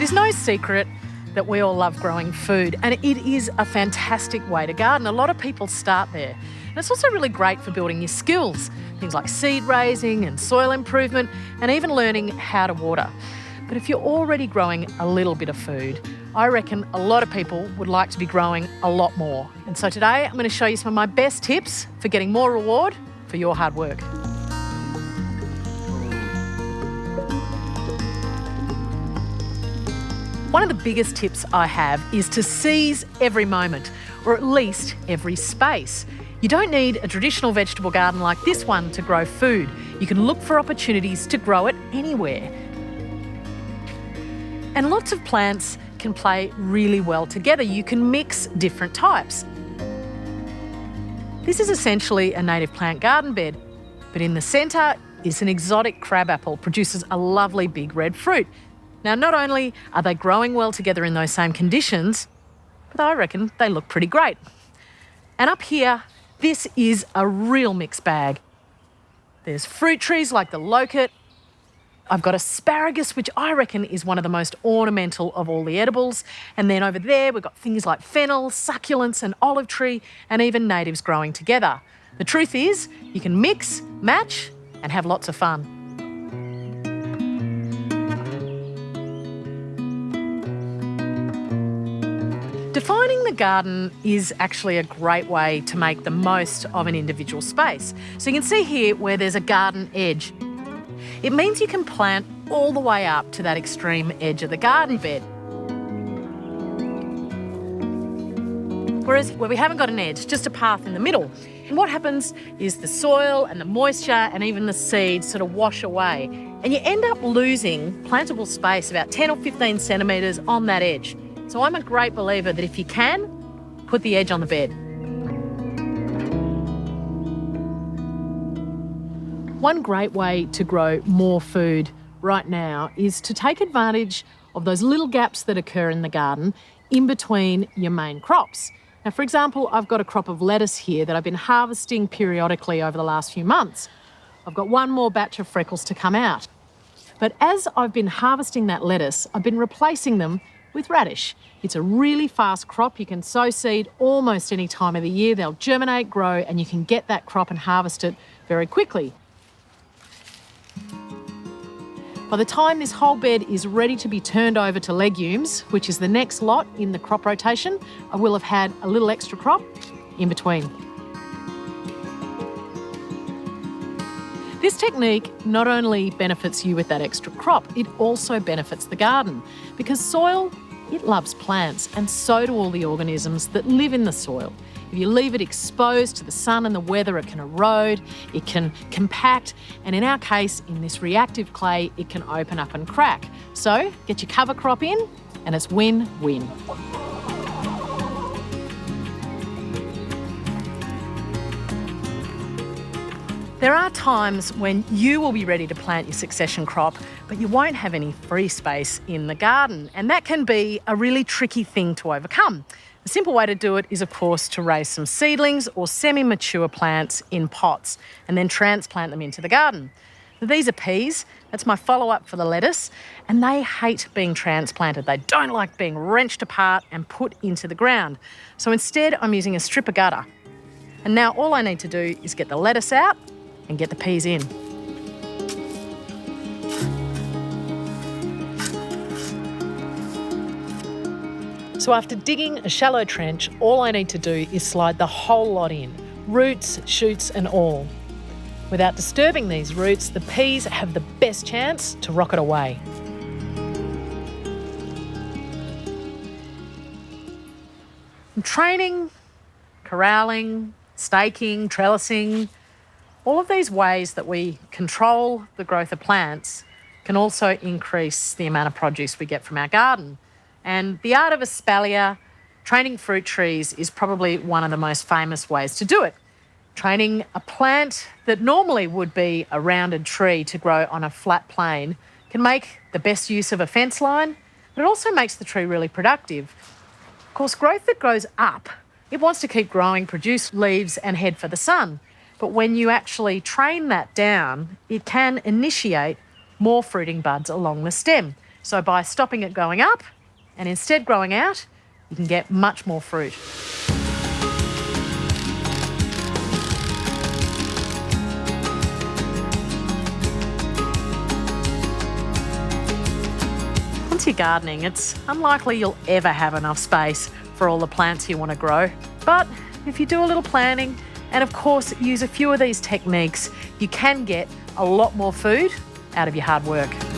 It is no secret that we all love growing food, and it is a fantastic way to garden. A lot of people start there. And it's also really great for building your skills, things like seed raising and soil improvement, and even learning how to water. But if you're already growing a little bit of food, I reckon a lot of people would like to be growing a lot more. And so today I'm going to show you some of my best tips for getting more reward for your hard work. One of the biggest tips I have is to seize every moment, or at least every space. You don't need a traditional vegetable garden like this one to grow food. You can look for opportunities to grow it anywhere. And lots of plants can play really well together. You can mix different types. This is essentially a native plant garden bed, but in the centre is an exotic crabapple, produces a lovely big red fruit. Now, not only are they growing well together in those same conditions, but I reckon they look pretty great. And up here, this is a real mixed bag. There's fruit trees like the loquat. I've got asparagus, which I reckon is one of the most ornamental of all the edibles. And then over there, we've got things like fennel, succulents, and olive tree, and even natives growing together. The truth is, you can mix, match, and have lots of fun. Defining the garden is actually a great way to make the most of an individual space. So you can see here where there's a garden edge. It means you can plant all the way up to that extreme edge of the garden bed. Whereas where we haven't got an edge, just a path in the middle. And what happens is the soil and the moisture and even the seeds sort of wash away. And you end up losing plantable space about 10 or 15 centimetres on that edge. So I'm a great believer that if you can, put the edge on the bed. One great way to grow more food right now is to take advantage of those little gaps that occur in the garden in between your main crops. Now, for example, I've got a crop of lettuce here that I've been harvesting periodically over the last few months. I've got one more batch of freckles to come out. But as I've been harvesting that lettuce, I've been replacing them with radish. It's a really fast crop. You can sow seed almost any time of the year. They'll germinate, grow, and you can get that crop and harvest it very quickly. By the time this whole bed is ready to be turned over to legumes, which is the next lot in the crop rotation, I will have had a little extra crop in between. This technique not only benefits you with that extra crop, it also benefits the garden because soil, it loves plants, and so do all the organisms that live in the soil. If you leave it exposed to the sun and the weather, it can erode, it can compact, and in our case, in this reactive clay, it can open up and crack. So get your cover crop in, and it's win-win. There are times when you will be ready to plant your succession crop, but you won't have any free space in the garden, and that can be a really tricky thing to overcome. The simple way to do it is, of course, to raise some seedlings or semi-mature plants in pots and then transplant them into the garden. Now, these are peas. That's my follow-up for the lettuce, and they hate being transplanted. They don't like being wrenched apart and put into the ground. So instead, I'm using a strip of gutter. And now all I need to do is get the lettuce out and get the peas in. So after digging a shallow trench, all I need to do is slide the whole lot in, roots, shoots and all. Without disturbing these roots, the peas have the best chance to rocket away. And training, corralling, staking, trellising, all of these ways that we control the growth of plants can also increase the amount of produce we get from our garden. And the art of espalier, training fruit trees, is probably one of the most famous ways to do it. Training a plant that normally would be a rounded tree to grow on a flat plain can make the best use of a fence line, but it also makes the tree really productive. Of course, growth that grows up, it wants to keep growing, produce leaves and head for the sun. But when you actually train that down, it can initiate more fruiting buds along the stem. So by stopping it going up and instead growing out, you can get much more fruit. Once you're gardening, it's unlikely you'll ever have enough space for all the plants you want to grow. But if you do a little planning and, of course, use a few of these techniques, you can get a lot more food out of your hard work.